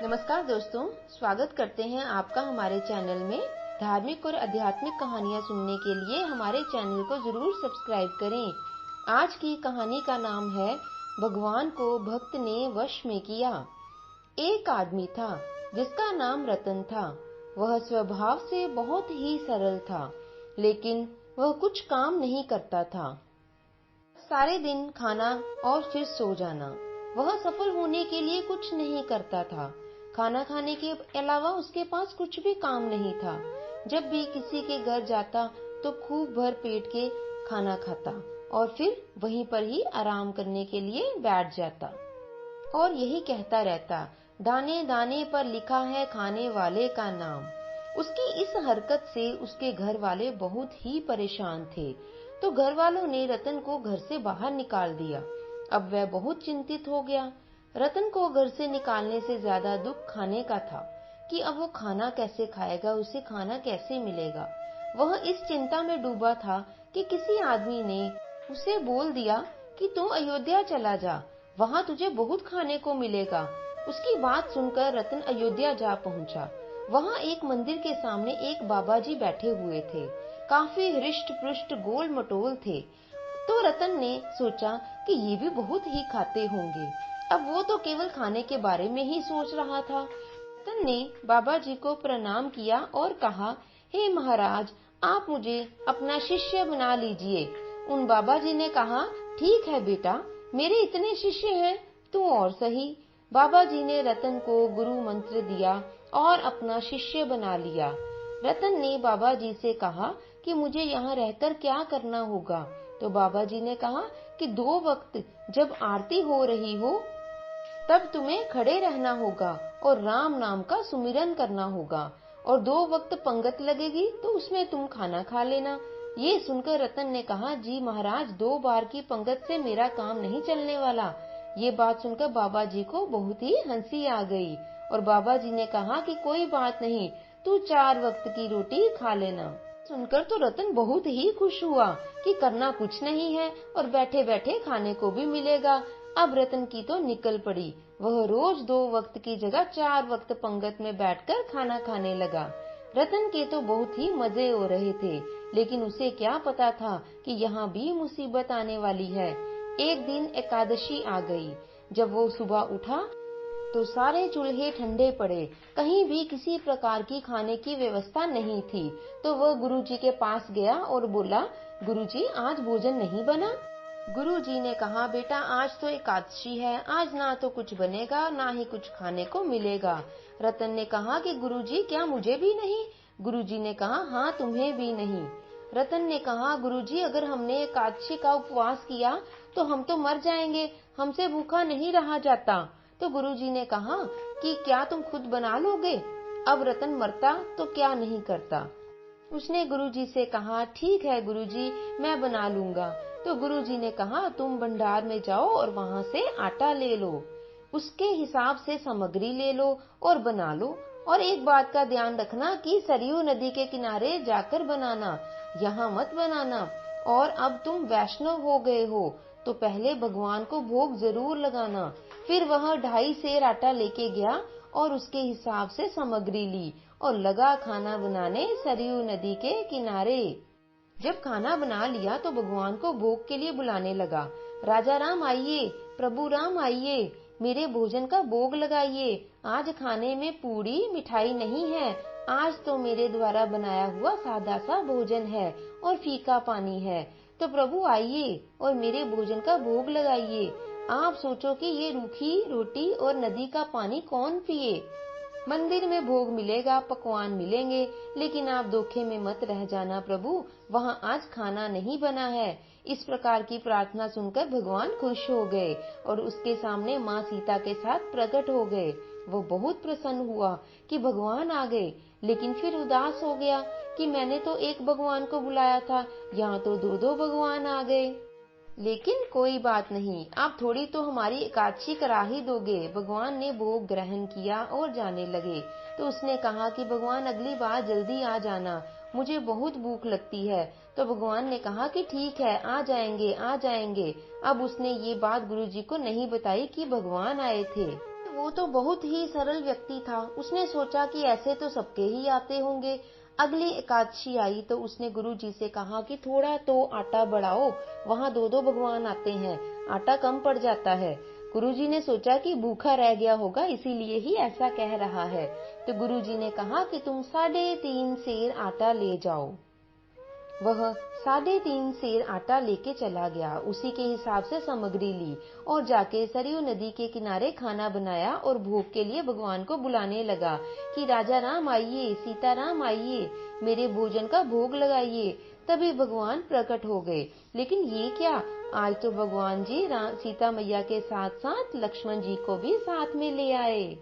नमस्कार दोस्तों, स्वागत करते हैं आपका हमारे चैनल में। धार्मिक और आध्यात्मिक कहानियाँ सुनने के लिए हमारे चैनल को जरूर सब्सक्राइब करें। आज की कहानी का नाम है भगवान को भक्त ने वश में किया। एक आदमी था जिसका नाम रतन था। वह स्वभाव से बहुत ही सरल था, लेकिन वह कुछ काम नहीं करता था। सारे दिन खाना और फिर सो जाना। वह सफल होने के लिए कुछ नहीं करता था। खाना खाने के अलावा उसके पास कुछ भी काम नहीं था। जब भी किसी के घर जाता तो खूब भर पेट के खाना खाता और फिर वहीं पर ही आराम करने के लिए बैठ जाता और यही कहता रहता, दाने दाने पर लिखा है खाने वाले का नाम। उसकी इस हरकत से उसके घर वाले बहुत ही परेशान थे, तो घर वालों ने रतन को घर से बाहर निकाल दिया। अब वह बहुत चिंतित हो गया। रतन को घर से निकालने से ज्यादा दुख खाने का था कि अब वो खाना कैसे खाएगा, उसे खाना कैसे मिलेगा। वह इस चिंता में डूबा था कि किसी आदमी ने उसे बोल दिया कि तू अयोध्या चला जा, वहां तुझे बहुत खाने को मिलेगा। उसकी बात सुनकर रतन अयोध्या जा पहुंचा। वहां एक मंदिर के सामने एक बाबा जी बैठे हुए थे। काफी हृष्ट पुष्ट गोल मटोल थे। तो रतन ने सोचा कि ये भी बहुत ही खाते होंगे। अब वो तो केवल खाने के बारे में ही सोच रहा था। रतन ने बाबा जी को प्रणाम किया और कहा, हे महाराज, आप मुझे अपना शिष्य बना लीजिए। उन बाबा जी ने कहा, ठीक है बेटा, मेरे इतने शिष्य हैं, तू और सही। बाबा जी ने रतन को गुरु मंत्र दिया और अपना शिष्य बना लिया। रतन ने बाबा जी से कहा कि मुझे यहाँ रहकर क्या करना होगा। तो बाबा जी ने कहा कि 2 वक्त जब आरती हो रही हो तब तुम्हें खड़े रहना होगा और राम नाम का सुमिरन करना होगा, और 2 वक्त पंगत लगेगी तो उसमें तुम खाना खा लेना। ये सुनकर रतन ने कहा, जी महाराज, 2 बार की पंगत से मेरा काम नहीं चलने वाला। ये बात सुनकर बाबा जी को बहुत ही हंसी आ गई और बाबा जी ने कहा कि कोई बात नहीं, तू 4 वक्त की रोटी खा लेना। सुनकर तो रतन बहुत ही खुश हुआ कि करना कुछ नहीं है और बैठे बैठे खाने को भी मिलेगा। अब रतन की तो निकल पड़ी। वह रोज 2 वक्त की जगह 4 वक्त पंगत में बैठकर खाना खाने लगा। रतन के तो बहुत ही मजे हो रहे थे, लेकिन उसे क्या पता था कि यहाँ भी मुसीबत आने वाली है। एक दिन एकादशी आ गई। जब वो सुबह उठा तो सारे चूल्हे ठंडे पड़े। कहीं भी किसी प्रकार की खाने की व्यवस्था नहीं थी। तो वह गुरुजी के पास गया और बोला, गुरुजी, आज भोजन नहीं बना? गुरुजी ने कहा, बेटा, आज तो एकादशी है, आज ना तो कुछ बनेगा ना ही कुछ खाने को मिलेगा। रतन ने कहा कि गुरुजी, क्या मुझे भी नहीं? गुरुजी ने कहा, हाँ, तुम्हें भी नहीं। रतन ने कहा, गुरुजी, अगर हमने एकादशी का उपवास किया तो हम तो मर जाएंगे, हमसे भूखा नहीं रहा जाता। तो गुरुजी ने कहा कि क्या तुम खुद बना लोगे? अब रतन मरता तो क्या नहीं करता। उसने गुरुजी से कहा, ठीक है गुरुजी, मैं बना लूंगा। तो गुरुजी ने कहा, तुम भंडार में जाओ और वहां से आटा ले लो, उसके हिसाब से सामग्री ले लो और बना लो। और एक बात का ध्यान रखना कि सरयू नदी के किनारे जाकर बनाना, यहाँ मत बनाना। और अब तुम वैष्णव हो गए हो तो पहले भगवान को भोग जरूर लगाना। फिर वह 2.5 सेर आटा लेके गया और उसके हिसाब से सामग्री ली और लगा खाना बनाने सरयू नदी के किनारे। जब खाना बना लिया तो भगवान को भोग के लिए बुलाने लगा, राजा राम आइए, प्रभु राम आइए, मेरे भोजन का भोग लगाइए। आज खाने में पूड़ी मिठाई नहीं है, आज तो मेरे द्वारा बनाया हुआ सादा सा भोजन है और फीका पानी है। तो प्रभु आइए और मेरे भोजन का भोग लगाइए। आप सोचो कि ये रूखी रोटी और नदी का पानी कौन पिए? मंदिर में भोग मिलेगा, पकवान मिलेंगे, लेकिन आप धोखे में मत रह जाना प्रभु, वहाँ आज खाना नहीं बना है। इस प्रकार की प्रार्थना सुनकर भगवान खुश हो गए और उसके सामने माँ सीता के साथ प्रकट हो गए। वो बहुत प्रसन्न हुआ कि भगवान आ गए, लेकिन फिर उदास हो गया कि मैंने तो एक भगवान को बुलाया था, यहाँ तो 2-2 भगवान आ गए। लेकिन कोई बात नहीं, आप थोड़ी तो हमारी एकादशी करा ही दोगे। भगवान ने भोग ग्रहण किया और जाने लगे। तो उसने कहा कि भगवान, अगली बार जल्दी आ जाना, मुझे बहुत भूख लगती है। तो भगवान ने कहा कि ठीक है, आ जाएंगे आ जाएंगे। अब उसने ये बात गुरुजी को नहीं बताई कि भगवान आए थे। वो तो बहुत ही सरल व्यक्ति था। उसने सोचा कि ऐसे तो सबके ही आते होंगे। अगली एकादशी आई तो उसने गुरुजी से कहा कि थोड़ा तो आटा बढ़ाओ, वहां दो दो भगवान आते हैं, आटा कम पड़ जाता है। गुरुजी ने सोचा कि भूखा रह गया होगा, इसीलिए ही ऐसा कह रहा है। तो गुरुजी ने कहा कि तुम 3.5 सेर आटा ले जाओ। वह 3.5 सेर आटा लेके चला गया। उसी के हिसाब से सामग्री ली और जाके सरयू नदी के किनारे खाना बनाया और भोग के लिए भगवान को बुलाने लगा कि राजा राम आइए, सीताराम आइए, मेरे भोजन का भोग लगाइए। तभी भगवान प्रकट हो गए। लेकिन ये क्या, आज तो भगवान जी सीता मैया के साथ साथ लक्ष्मण जी को भी साथ में ले आए।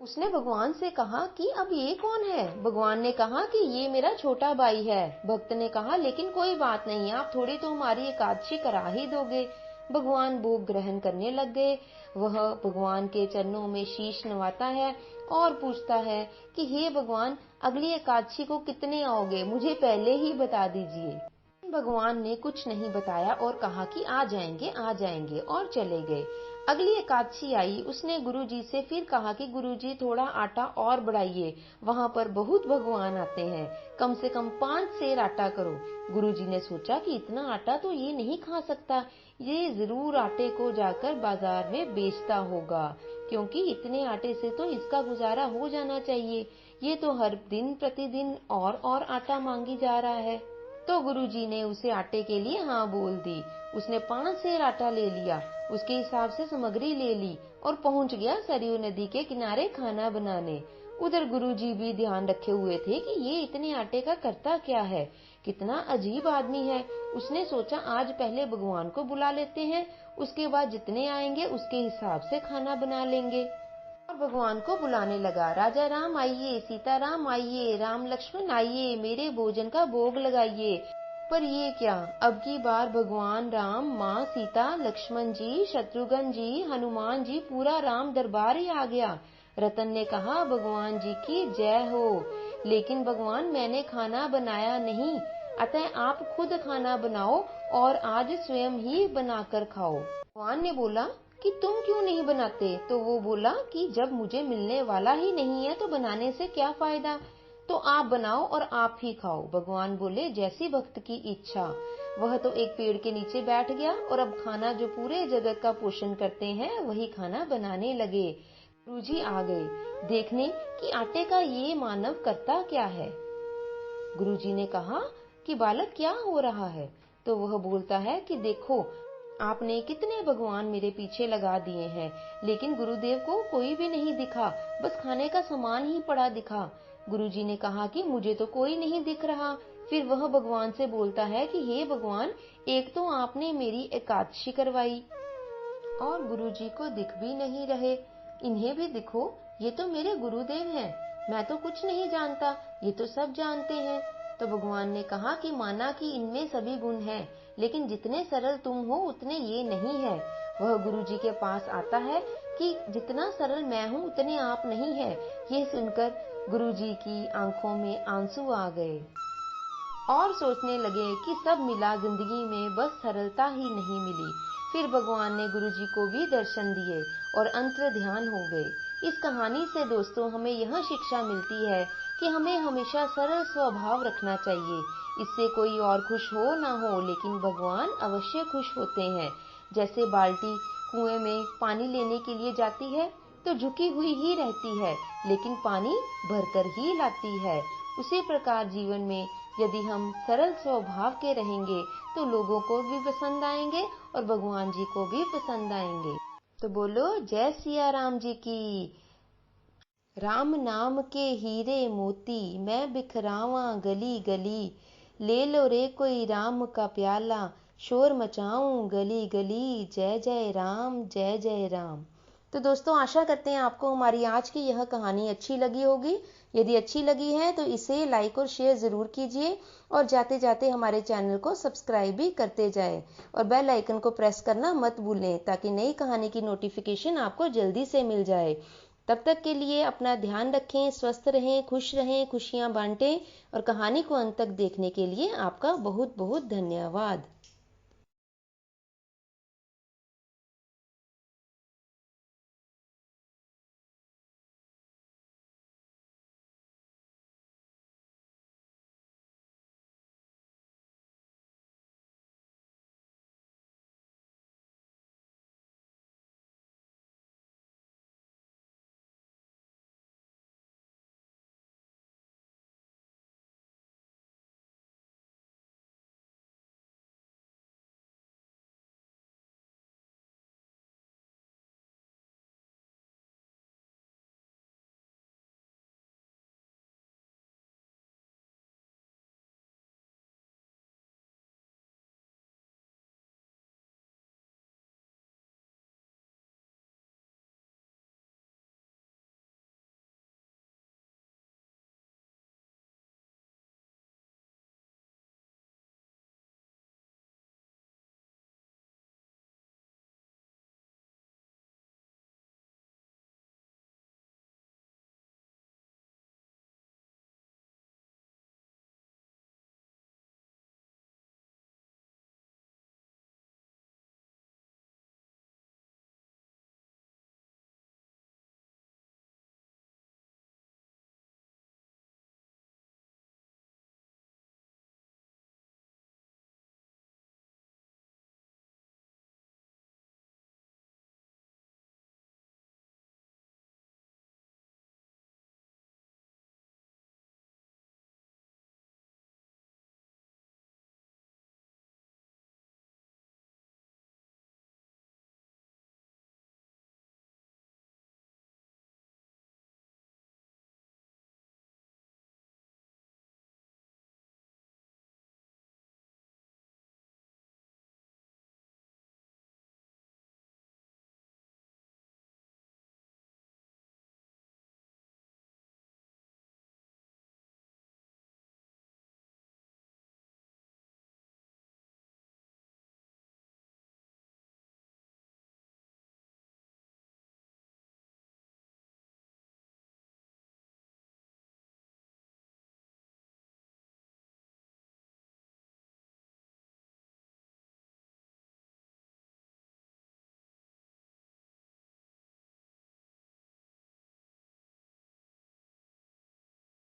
उसने भगवान से कहा कि अब ये कौन है? भगवान ने कहा कि ये मेरा छोटा भाई है। भक्त ने कहा लेकिन कोई बात नहीं, आप थोड़ी तो हमारी एकादशी करा ही दोगे। भगवान भोग ग्रहण करने लग गए। वह भगवान के चरणों में शीश नवाता है और पूछता है कि हे भगवान, अगली एकादशी को कितने आओगे, मुझे पहले ही बता दीजिए। भगवान ने कुछ नहीं बताया और कहा कि आ जाएंगे और चले गए। अगली एकादशी आई। उसने गुरुजी से फिर कहा कि गुरुजी थोड़ा आटा और बढ़ाइए, वहां पर बहुत भगवान आते हैं, कम से कम 5 सेर आटा करो। गुरुजी ने सोचा कि इतना आटा तो ये नहीं खा सकता, ये जरूर आटे को जाकर बाजार में बेचता होगा, क्योंकि इतने आटे से तो इसका गुजारा हो जाना चाहिए। ये तो हर दिन प्रतिदिन और आटा मांगी जा रहा है। तो गुरुजी ने उसे आटे के लिए हाँ बोल दी। उसने 5 सेर आटा ले लिया, उसके हिसाब से सामग्री ले ली और पहुंच गया सरयू नदी के किनारे खाना बनाने। उधर गुरुजी भी ध्यान रखे हुए थे कि ये इतने आटे का करता क्या है, कितना अजीब आदमी है। उसने सोचा आज पहले भगवान को बुला लेते हैं, उसके बाद जितने आएंगे उसके हिसाब से खाना बना लेंगे। और भगवान को बुलाने लगा, राजा राम आइए, सीताराम आइए, राम लक्ष्मण आइए, मेरे भोजन का भोग लगाइए। पर ये क्या, अब की बार भगवान राम, माँ सीता, लक्ष्मण जी, शत्रुघ्न जी, हनुमान जी, पूरा राम दरबार ही आ गया। रतन ने कहा भगवान जी की जय हो, लेकिन भगवान मैंने खाना बनाया नहीं, अतः आप खुद खाना बनाओ और आज स्वयं ही बनाकर खाओ। भगवान ने बोला कि तुम क्यों नहीं बनाते? तो वो बोला कि जब मुझे मिलने वाला ही नहीं है तो बनाने से क्या फायदा, तो आप बनाओ और आप ही खाओ। भगवान बोले जैसी भक्त की इच्छा। वह तो एक पेड़ के नीचे बैठ गया और अब खाना जो पूरे जगत का पोषण करते हैं वही खाना बनाने लगे। गुरुजी आ गए देखने कि आटे का ये मानव करता क्या है। गुरुजी ने कहा कि बालक क्या हो रहा है? तो वह बोलता है कि देखो, आपने कितने भगवान मेरे पीछे लगा दिए हैं, लेकिन गुरुदेव को कोई भी नहीं दिखा, बस खाने का सामान ही पड़ा दिखा। गुरुजी ने कहा कि मुझे तो कोई नहीं दिख रहा। फिर वह भगवान से बोलता है कि हे भगवान, एक तो आपने मेरी एकादशी करवाई और गुरुजी को दिख भी नहीं रहे, इन्हें भी दिखो, ये तो मेरे गुरुदेव हैं, मैं तो कुछ नहीं जानता, ये तो सब जानते हैं। तो भगवान ने कहा कि माना कि इनमें सभी गुण हैं, लेकिन जितने सरल तुम हो उतने ये नहीं है। वह गुरुजी के पास आता है कि जितना सरल मैं हूँ उतने आप नहीं है। ये सुनकर गुरुजी की आंखों में आंसू आ गए और सोचने लगे कि सब मिला जिंदगी में बस सरलता ही नहीं मिली। फिर भगवान ने गुरुजी को भी दर्शन दिए और अंतर ध्यान हो गए। इस कहानी से दोस्तों हमें यह शिक्षा मिलती है कि हमें हमेशा सरल स्वभाव रखना चाहिए। इससे कोई और खुश हो ना हो, लेकिन भगवान अवश्य खुश होते हैं। जैसे बाल्टी कुएं में पानी लेने के लिए जाती है तो झुकी हुई ही रहती है, लेकिन पानी भरकर ही लाती है। उसी प्रकार जीवन में यदि हम सरल स्वभाव के रहेंगे तो लोगों को भी पसंद आएंगे और भगवान जी को भी पसंद आएंगे। तो बोलो जय सिया राम जी की। राम नाम के हीरे मोती मैं बिखरावा गली गली, ले लो रे कोई राम का प्याला, शोर मचाऊं गली गली, जय जय राम जय जय राम। तो दोस्तों आशा करते हैं आपको हमारी आज की यह कहानी अच्छी लगी होगी। यदि अच्छी लगी है तो इसे लाइक और शेयर जरूर कीजिए और जाते जाते हमारे चैनल को सब्सक्राइब भी करते जाएं और बेल आइकन को प्रेस करना मत भूलें ताकि नई कहानी की नोटिफिकेशन आपको जल्दी से मिल जाए। तब तक के लिए अपना ध्यान रखें, स्वस्थ रहें, खुशियां बांटें और कहानी को अंत तक देखने के लिए आपका बहुत बहुत धन्यवाद।